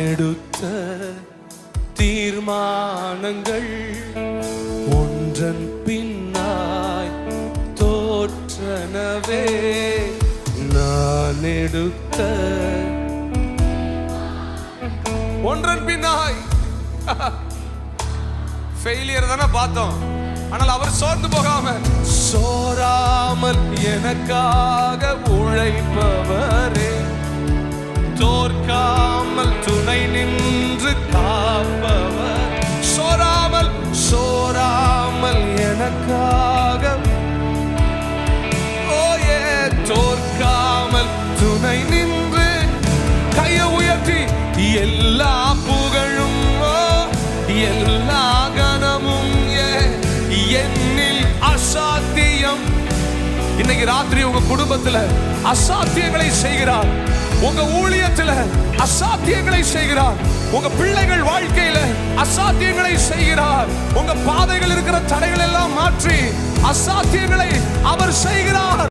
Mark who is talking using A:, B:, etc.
A: எடுத்த தீர்மானங்கள் ஒன்றன் பின்னாய் தோற்றனவே. நான் எடுத்த ஒன்றன் பின்னாய் ஃபெயிலியர் தானே பார்த்தோம். ஆனால் அவர் சோர்ந்து சோராமல் எனக்காக உழைப்பவரே, தோற்காமல் துணை நின்று காப்பவர். சோராமல் எனக்காக ஓயே தோற்காமல் துணை நின்று. கையை உயர்த்தி எல்லா புகழும் எல்லா கனமும் என்னில் அசாத்தியம். இன்னைக்கு ராத்திரி உங்க குடும்பத்துல அசாத்தியங்களை செய்கிறார், உங்க ஊழியத்துல அசாத்தியங்களை செய்கிறார், உங்க பிள்ளைகள் வாழ்க்கையில அசாத்தியங்களை செய்கிறார். உங்க பாதைகள் இருக்கிற தடைகள் எல்லாம் மாற்றி அசாத்தியங்களை அவர்